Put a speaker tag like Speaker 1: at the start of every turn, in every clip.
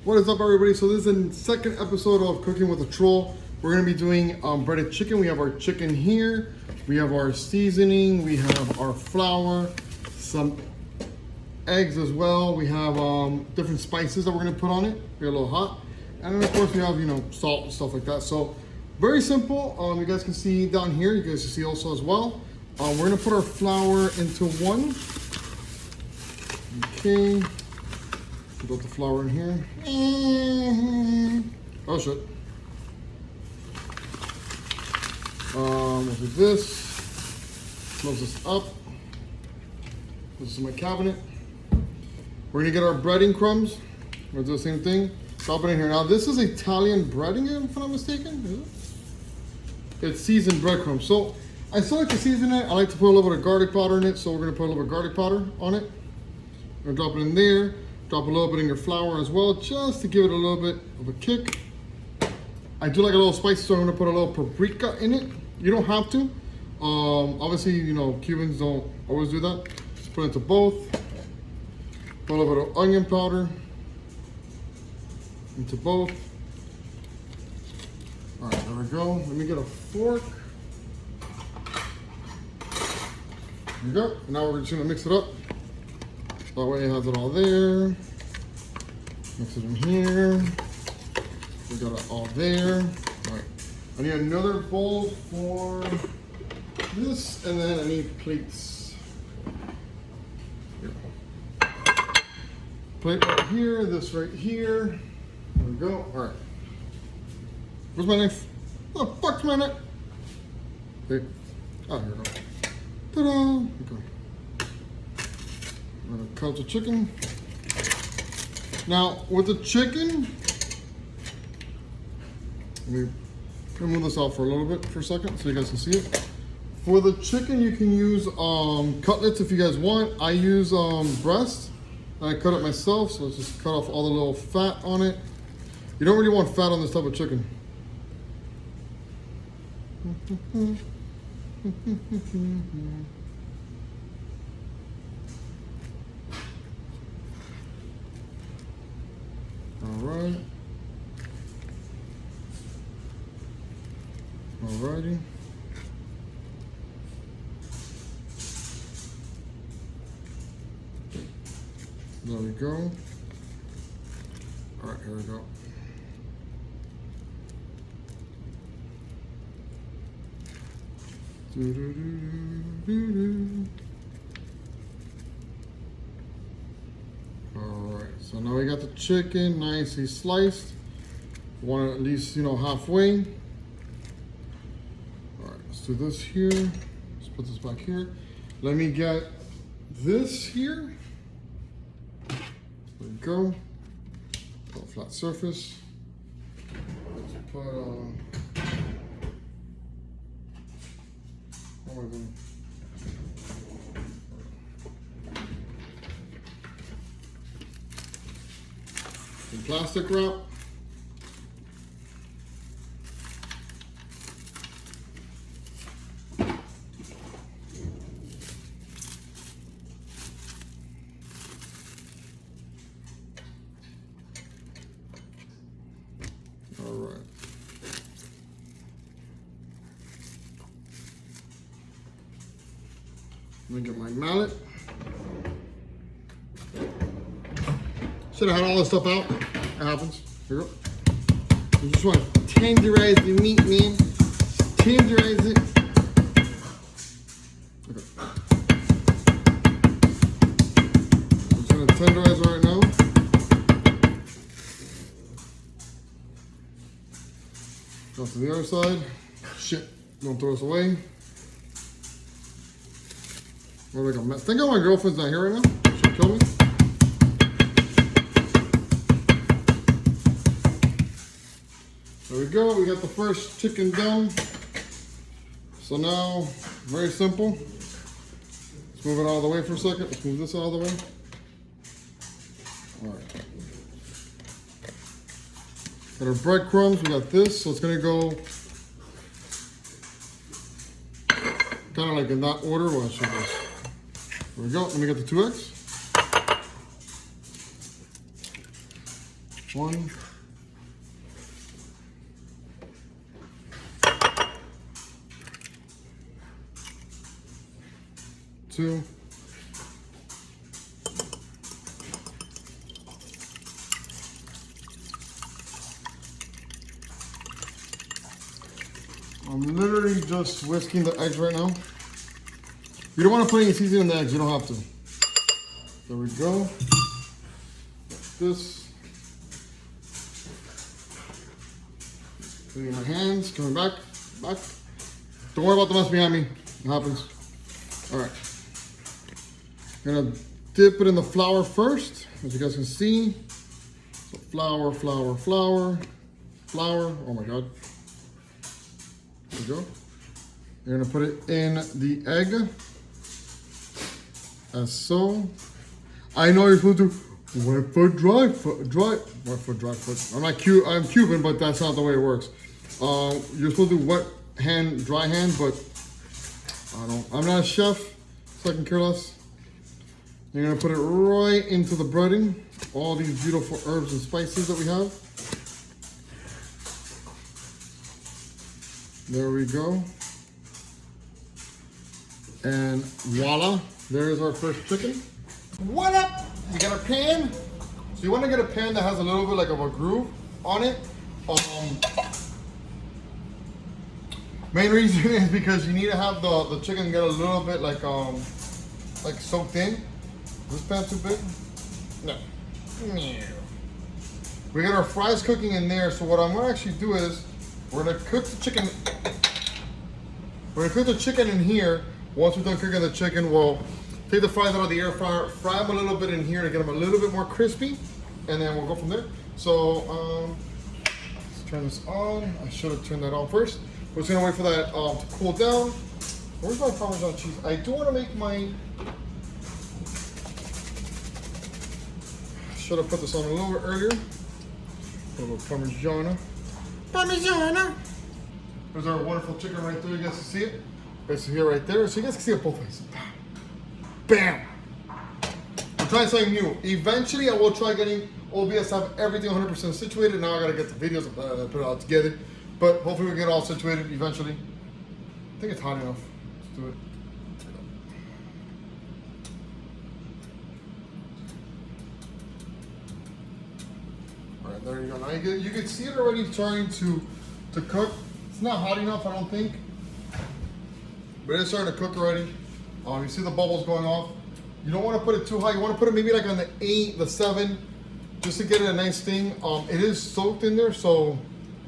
Speaker 1: What is up, everybody? So this is the second episode of Cooking with a Troll. We're gonna be doing breaded chicken. We have our chicken here. We have our seasoning. We have our flour, some eggs as well. We have different spices that we're gonna put on it. They're a little hot. And then of course we have, salt and stuff like that. So very simple. You guys can see down here. You guys can see also as well. We're gonna put our flour into one. Okay. Put the flour in here. Oh shit. We'll do this. Close this up. This is my cabinet. We're gonna get our breading crumbs. We'll do the same thing. Drop it in here. Now this is Italian breading, if I'm not mistaken. Is it? It's seasoned breadcrumbs. So I still like to season it. I like to put a little bit of garlic powder in it. So we're gonna put a little bit of garlic powder on it. We're gonna drop it in there. Drop a little bit in your flour as well, just to give it a little bit of a kick. I do like a little spicy, so I'm gonna put a little paprika in it. You don't have to. Obviously, Cubans don't always do that. Just put it into both. Put a little bit of onion powder into both. All right, there we go. Let me get a fork. There we go. And now we're just gonna mix it up. That way it has it all there. Mix it in here. We got it all there. All right. I need another bowl for this, and then I need plates. Here. Plate right here, this right here. There we go. All right. Where's my knife? Where the fuck's my knife? Okay. Oh, here we go. Ta-da! Okay. I'm gonna cut the chicken. Now, with the chicken, let me move this out for a little bit for a second so you guys can see it. For the chicken, you can use cutlets if you guys want. I use breast. I cut it myself, so let's just cut off all the little fat on it. You don't really want fat on this type of chicken. All right. Alrighty. There we go. All right, here we go. All right, so now we got the chicken nicely sliced. Want it at least, halfway. All right, let's do this here. Let's put this back here. Let me get this here. There we go. Put a flat surface. Let's put what am I doing? Some plastic wrap. All right. Let me get my mallet. Should have had all this stuff out. It happens. Here we go. You just want to tenderize the meat, man. Just tenderize it. Okay. I'm just going to tenderize right now. Go to the other side. Shit. Don't throw this away. What like a mess. Thank God my girlfriend's not here right now. She'll kill me. There we go. We got the first chicken done. So now, very simple. Let's move it out of the way for a second. Let's move this out of the way. All right. Got our breadcrumbs. We got this. So it's going to go kind of like in that order. Well, I should go. There we go. Let me get the 2 eggs. 1, 2, I'm literally just whisking the eggs right now. You don't want to put any seasoning in the eggs, you don't have to. There we go. This. Cleaning my hands, coming back. Don't worry about the mess behind me. It happens. All right. Gonna dip it in the flour first, as you guys can see. So flour. Oh my God. There we go. You're gonna put it in the egg, as so. I know you're supposed to wet foot, dry foot. I'm Cuban, but that's not the way it works. You're supposed to do wet hand, dry hand, but I'm not a chef, so I can care less. You're gonna put it right into the breading. All these beautiful herbs and spices that we have. There we go. And voila, there's our first chicken. What up? We got a pan. So you want to get a pan that has a little bit like of a groove on it. Main reason is because you need to have the chicken get a little bit like soaked in. Is this pan too big? No. We got our fries cooking in there. So what I'm gonna actually do is we're gonna cook the chicken. We're gonna cook the chicken in here. Once we're done cooking the chicken, we'll take the fries out of the air fryer, fry them a little bit in here to get them a little bit more crispy, and then we'll go from there. So let's turn this on. I should have turned that on first. We're just gonna wait for that to cool down. Where's my Parmesan cheese? I do want to make my. Should have put this on a little bit earlier. A little Parmigiana. There's our wonderful chicken right there. You guys can see it. You guys see it right there. So you guys can see it both ways. Bam! I'm trying something new. Eventually, I will try getting OBS to have everything 100% situated. Now I gotta get the videos and put it all together. But hopefully we get it all situated eventually. I think it's hot enough. Let's do it. All right, there you go. Now you can see it already starting to cook. It's not hot enough, I don't think. But it's starting to cook already. You see the bubbles going off. You don't want to put it too high. You want to put it maybe like on the 8, the 7, just to get it a nice thing. It is soaked in there, so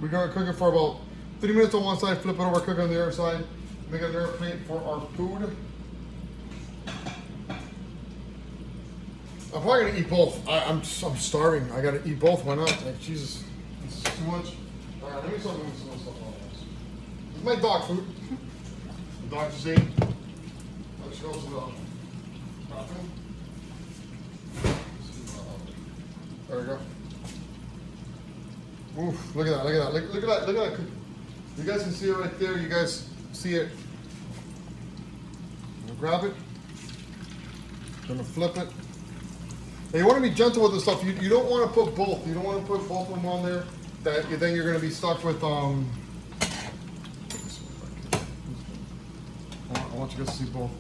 Speaker 1: we're gonna cook it for about 3 minutes on one side, flip it over, cook it on the other side, make another plate for our food. I'm probably gonna eat both. I'm starving. I gotta eat both. Why not? Like, Jesus, this is too much. All right, let me start doing some stuff on this. This is my dog food. The dog just ate. Let's go to the bathroom. There we go. Oof, look at that, look at that, look at that. You guys can see it right there. You guys see it. I'm gonna grab it. I'm gonna flip it. Now you want to be gentle with this stuff. You don't want to put both. You don't want to put both of them on there. Then you're gonna be stuck with I want you guys to see both.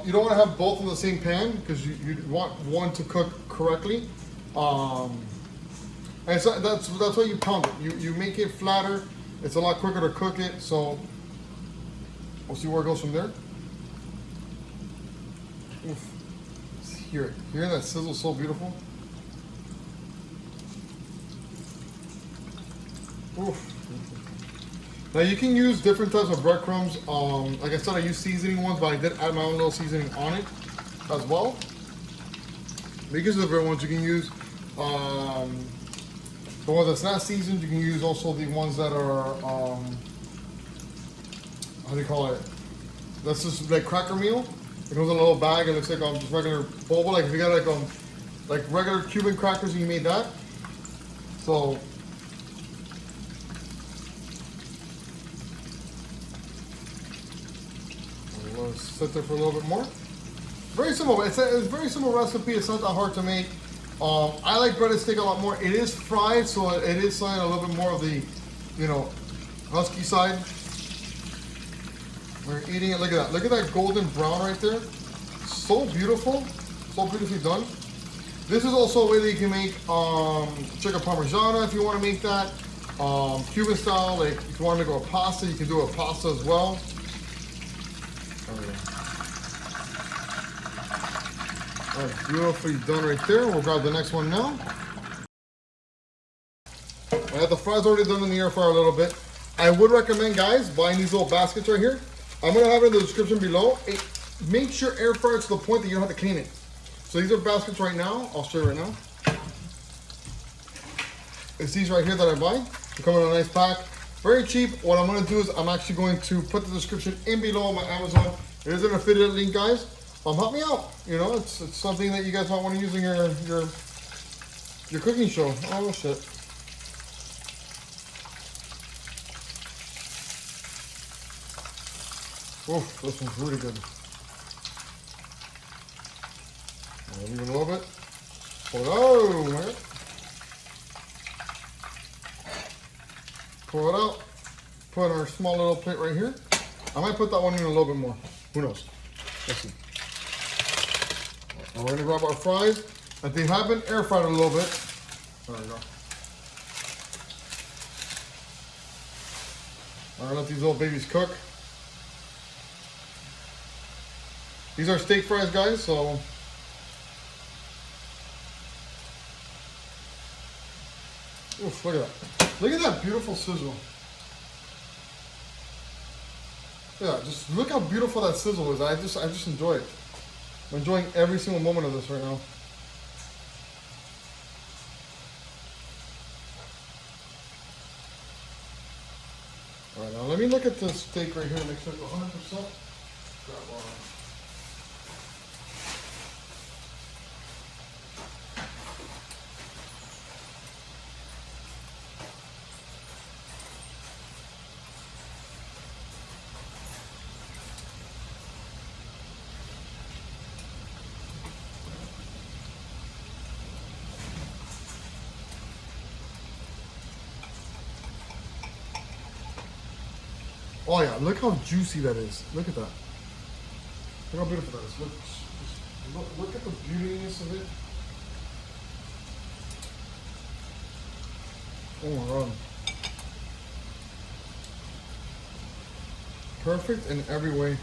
Speaker 1: You don't want to have both in the same pan because you want one to cook correctly. And so that's why you pound it. You make it flatter. It's a lot quicker to cook it. So we'll see where it goes from there. Oof. Hear it. Hear that sizzle so beautiful. Oof. Now you can use different types of breadcrumbs. Like I said, I use seasoning ones, but I did add my own little seasoning on it as well. Because of the different ones you can use. The ones that's not seasoned, you can use also the ones that are, how do you call it? That's just like cracker meal. It comes in a little bag. It looks like just regular boba. Like if you got like regular Cuban crackers and you made that. So we'll sit there for a little bit more. Very simple. It's a very simple recipe. It's not that hard to make. I like breaded steak a lot more. It is fried, so it is signing a little bit more of the, you know, husky side. We're eating it. Look at that. Look at that golden brown right there. So beautiful. So beautifully done. This is also a way that you can make chicken parmigiana if you want to make that. Cuban style, like if you want to make a pasta, you can do a pasta as well. There we go. That's beautifully done right there. We'll grab the next one now. I have the fries already done in the air fryer a little bit. I would recommend, guys, buying these little baskets right here. I'm going to have it in the description below. Make sure air fryer to the point that you don't have to clean it. So these are baskets right now. I'll show you right now. It's these right here that I buy. They come in a nice pack. Very cheap. What I'm going to do is I'm actually going to put the description in below on my Amazon. It is an affiliate link, guys. Help me out. You know, it's something that you guys might want to use in your cooking show. Oh, shit. Oof, this one's really good. Leave it a little bit. Pull it out, man. Pull it out. Put it on our small little plate right here. I might put that one in a little bit more. Who knows? Let's see. Now we're gonna grab our fries. But they have been air fried a little bit. There we go. I'm gonna let these little babies cook. These are steak fries, guys, so oof, look at that. Look at that beautiful sizzle. Yeah, just look how beautiful that sizzle is. I just enjoy it. I'm enjoying every single moment of this right now. All right, now let me look at this steak right here and make sure it's 100%. Grab one. Oh yeah, look how juicy that is. Look at that. Look how beautiful that is. Look at the beautiness of it. Oh my god. Perfect in every way.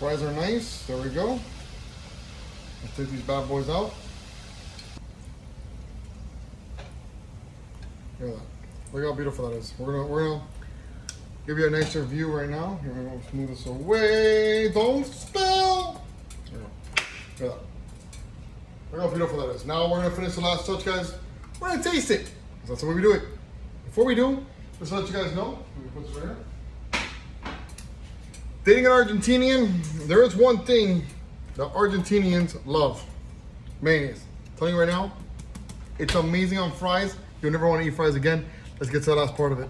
Speaker 1: Fries are nice. There we go. Let's take these bad boys out. Look at that. Look how beautiful that is. We're gonna give you a nicer view right now. Here, we're gonna smooth this away. Don't spill. There we go. Look at that. Look how beautiful that is. Now we're gonna finish the last touch, guys. We're gonna taste it. That's the way we do it. Before we do, just to let you guys know, let me put this right here. Dating an Argentinian, there is one thing that Argentinians love. Mayonnaise. I'm telling you right now, it's amazing on fries. You'll never want to eat fries again. Let's get to the last part of it.